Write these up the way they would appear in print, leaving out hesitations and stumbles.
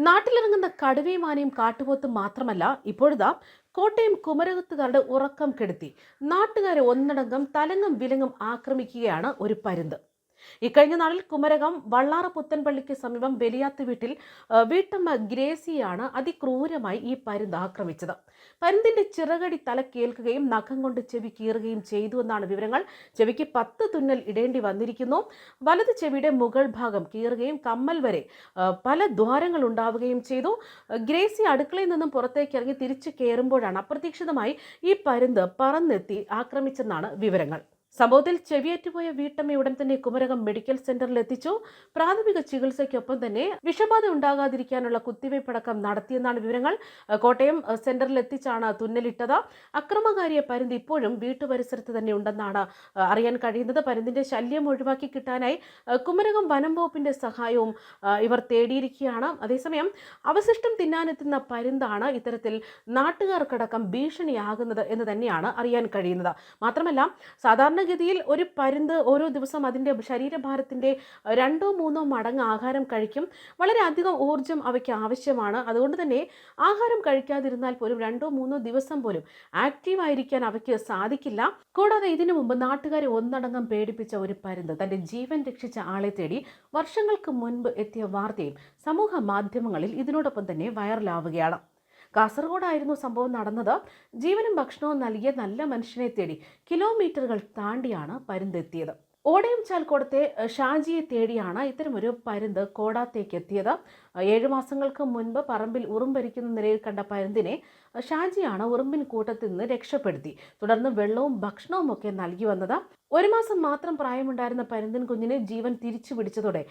നാട്ടിലിറങ്ങുന്ന കടുവയും ആനയും കാട്ടുപോത്തും മാത്രമല്ല ഇപ്പോഴിതാ കോട്ടയം കുമരകത്തുകാരുടെ ഉറക്കം കെടുത്തി നാട്ടുകാരെ ഒന്നടങ്കം തലങ്ങും വിലങ്ങും ആക്രമിക്കുകയാണ് ഒരു പരുന്ത്. ഇക്കഴിഞ്ഞ നാളിൽ കുമരകം വള്ളാറ പുത്തൻപള്ളിക്ക് സമീപം ബലിയാത്ത് വീട്ടിൽ വീട്ടമ്മ ഗ്രേസിയാണ് അതിക്രൂരമായി ഈ പരുന്ത് ആക്രമിച്ചത്. പരുന്തിന്റെ ചിറകടി തലക്കേൽക്കുകയും നഖം കൊണ്ട് ചെവി കീറുകയും ചെയ്തു എന്നാണ് വിവരങ്ങൾ. ചെവിക്ക് 10 തുന്നൽ ഇടേണ്ടി വന്നിരിക്കുന്നു. വലത് ചെവിയുടെ മുകൾ ഭാഗം കീറുകയും കമ്മൽ വരെ പല ദ്വാരങ്ങൾ ഉണ്ടാവുകയും ചെയ്തു. ഗ്രേസി അടുക്കളയിൽ നിന്നും പുറത്തേക്ക് ഇറങ്ങി തിരിച്ചു കയറുമ്പോഴാണ് അപ്രതീക്ഷിതമായി ഈ പരുന്ത് പറന്നെത്തി ആക്രമിച്ചെന്നാണ് വിവരങ്ങൾ. സംഭവത്തിൽ ചെവിയേറ്റുപോയ വീട്ടമ്മ ഉടൻ തന്നെ കുമരകം മെഡിക്കൽ സെന്ററിൽ എത്തിച്ചു. പ്രാഥമിക ചികിത്സയ്ക്കൊപ്പം തന്നെ വിഷബാധ ഉണ്ടാകാതിരിക്കാനുള്ള കുത്തിവയ്പടക്കം നടത്തിയെന്നാണ് വിവരങ്ങൾ. കോട്ടയം സെന്ററിൽ എത്തിച്ചാണ് തുന്നലിട്ടത്. അക്രമകാരിയെ പരുന്ത് ഇപ്പോഴും വീട്ടുപരിസരത്ത് തന്നെ ഉണ്ടെന്നാണ് അറിയാൻ കഴിയുന്നത്. പരുന്തിന്റെ ശല്യം ഒഴിവാക്കി കിട്ടാനായി കുമരകം വനം വകുപ്പിന്റെ സഹായവും ഇവർ തേടിയിരിക്കുകയാണ്. അതേസമയം അവശിഷ്ടം തിന്നാനെത്തുന്ന പരുന്താണ് ഇത്തരത്തിൽ നാട്ടുകാർക്കടക്കം ഭീഷണിയാകുന്നത് എന്ന് തന്നെയാണ് അറിയാൻ കഴിയുന്നത്. മാത്രമല്ല സാധാരണഗതിയിൽ ഒരു പരുന്ത് ഓരോ ദിവസം അതിൻ്റെ ശരീരഭാരത്തിൻ്റെ 2-3 മടങ്ങ് ആഹാരം കഴിക്കും. വളരെ അധികം ഊർജ്ജം അവയ്ക്ക് ആവശ്യമാണ്. അതുകൊണ്ട് തന്നെ ആഹാരം കഴിക്കാതിരുന്നാൽ പോലും 2-3 ദിവസം പോലും ആക്റ്റീവായിരിക്കാൻ അവയ്ക്ക് സാധിക്കില്ല. കൂടാതെ ഇതിനു മുമ്പ് നാട്ടുകാരെ ഒന്നടങ്കം പേടിപ്പിച്ച ഒരു പരുന്ത് തൻ്റെ ജീവൻ രക്ഷിച്ച ആളെ തേടി വർഷങ്ങൾക്ക് മുൻപ് എത്തിയ വാർത്തയും സമൂഹ മാധ്യമങ്ങളിൽ ഇതിനോടൊപ്പം തന്നെ വൈറലാവുകയാണ്. കാസർഗോഡായിരുന്നു സംഭവം നടന്നത്. ജീവനും ഭക്ഷണവും നൽകിയ നല്ല മനുഷ്യനെ തേടി കിലോമീറ്ററുകൾ താണ്ടിയാണ് പരുന്തെത്തിയത്. ഓടയം ചാൽക്കോടത്തെ ഷാജിയെ തേടിയാണ് ഇത്തരമൊരു പരുന്ത് കോടാത്തേക്ക് എത്തിയത്. 7 മാസങ്ങൾക്ക് മുൻപ് പറമ്പിൽ ഉറുമ്പരിക്കുന്ന നിലയിൽ കണ്ട പരുന്തിനെ ഷാജിയാണ് ഉറുമ്പിൻ കൂട്ടത്തിൽ നിന്ന് രക്ഷപ്പെടുത്തി. തുടർന്ന് വെള്ളവും ഭക്ഷണവും ഒക്കെ നൽകി വന്നത്. 1 മാസം മാത്രം പ്രായമുണ്ടായിരുന്ന പരുന്തിൻ കുഞ്ഞിനെ ജീവൻ തിരിച്ചു പിടിച്ചതോടെ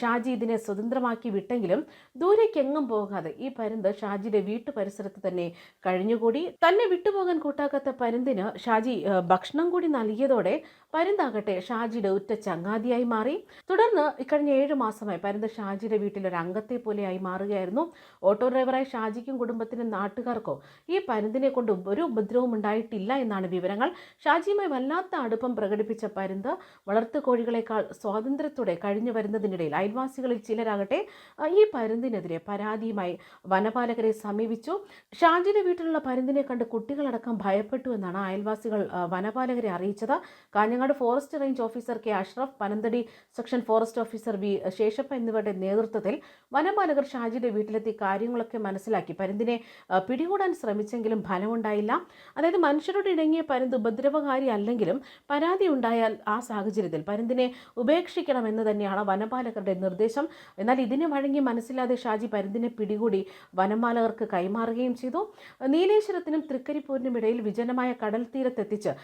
ഷാജി ഇതിനെ സ്വതന്ത്രമാക്കി വിട്ടെങ്കിലും ദൂരേക്കെങ്ങും പോകാതെ ഈ പരുന്ത് ഷാജിയുടെ വീട്ടു പരിസരത്ത് തന്നെ കഴിഞ്ഞുകൂടി. തന്നെ വിട്ടുപോകാൻ കൂട്ടാക്കാത്ത പരുന്തിന് ഷാജി ഭക്ഷണം കൂടി നൽകിയതോടെ പരുന്താകട്ടെ ഷാജിയുടെ ഉറ്റ ചങ്ങാതിയായി മാറി. തുടർന്ന് ഇക്കഴിഞ്ഞ 7 മാസമായി പരുന്ത് ഷാജിയുടെ വീട്ടിലൊരു അംഗത്തെ പോലെയായി മാറുകയായിരുന്നു. ഓട്ടോ ഡ്രൈവറായ ഷാജിക്കും കുടുംബത്തിനും നാട്ടുകാർക്കോ ഈ പരുന്തിനെ കൊണ്ട് ഒരു ഉപദ്രവവും ഉണ്ടായിട്ടില്ല എന്നാണ് വിവരങ്ങൾ. ഷാജിയുമായി വല്ലാത്ത അടുപ്പം പ്രകടിപ്പിച്ച പരുന്ത് വളർത്തു കോഴികളെക്കാൾ സ്വാതന്ത്ര്യത്തോടെ കഴിഞ്ഞു വരുന്നതിനിടയിൽ അയൽവാസികളിൽ ചിലരാകട്ടെ ഈ പരുന്തിനെതിരെ പരാതിയുമായി വനപാലകരെ സമീപിച്ചു. ഷാജിയുടെ വീട്ടിലുള്ള പരുന്തിനെ കണ്ട് കുട്ടികളടക്കം ഭയപ്പെട്ടു എന്നാണ് അയൽവാസികൾ വനപാലകരെ അറിയിച്ചത്. Kanhangad forest range officer K Ashraf, Panathady section forest officer V Sheshappa എന്നിവരുടെ നേതൃത്വത്തിൽ വനപാലകർ ഷാജിയുടെ വീട്ടിലെത്തി കാര്യങ്ങളൊക്കെ മനസ്സിലാക്കി പരുന്തിനെ പിടികൂടാൻ ശ്രമിച്ചെങ്കിലും ഫലമുണ്ടായില്ല. അതായത് മനുഷ്യരോട് ഇണങ്ങിയ പരുന്ത് ഉപദ്രവകാരി അല്ലെങ്കിലും പരാതി ഉണ്ടായാൽ ആ സാഹചര്യത്തിൽ പരുന്തിനെ ഉപേക്ഷിക്കണമെന്ന് തന്നെയാണ് വനപാലകരുടെ നിർദ്ദേശം. എന്നാൽ ഇതിന് വഴങ്ങി മനസ്സിലാതെ ഷാജി പരുന്തിനെ പിടികൂടി വനപാലകർക്ക് കൈമാറുകയും ചെയ്തു. നീലേശ്വരത്തിനും തൃക്കരിപ്പൂരിനും ഇടയിൽ വിജനമായ കടൽ തീരത്തെത്തിച്ച്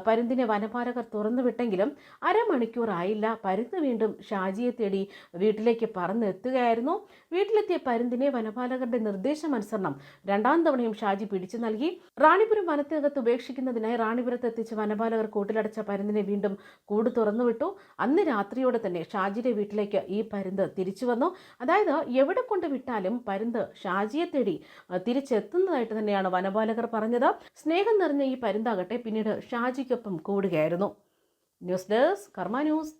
പരുന്തിനെ വനപാലകർ തുറന്നുവിട്ടെങ്കിലും അരമണിക്കൂറായില്ല പരുന്ത് വീണ്ടും ഷാജിയെ തേടി വീട്ടിലേക്ക് പറന്നെത്തുകയായിരുന്നു. വീട്ടിലെത്തിയ പരുന്തിനെ വനപാലകരുടെ നിർദ്ദേശമനുസരണം 2ാം തവണയും ഷാജി പിടിച്ചു നൽകി. റാണിപുരം വനത്തിനകത്ത് ഉപേക്ഷിക്കുന്നതിനായി റാണിപുരത്ത് എത്തിച്ച് വനപാലകർ കൂട്ടിലടച്ച പരുന്തിനെ വീണ്ടും കൂട് തുറന്നുവിട്ടു. അന്ന് രാത്രിയോടെ തന്നെ ഷാജിയുടെ വീട്ടിലേക്ക് ഈ പരുന്ത് തിരിച്ചു വന്നു. അതായത് എവിടെ കൊണ്ട് വിട്ടാലും പരുന്ത് ഷാജിയെ തേടി തിരിച്ചെത്തുന്നതായിട്ട് തന്നെയാണ് വനപാലകർ പറഞ്ഞത്. സ്നേഹം നിറഞ്ഞ ഈ പരുന്താകട്ടെ പിന്നീട് ഷാജിക്കൊപ്പം കൂടുകയായിരുന്നു. ന്യൂസ് ഡെസ്ക് കർമ്മ ന്യൂസ്.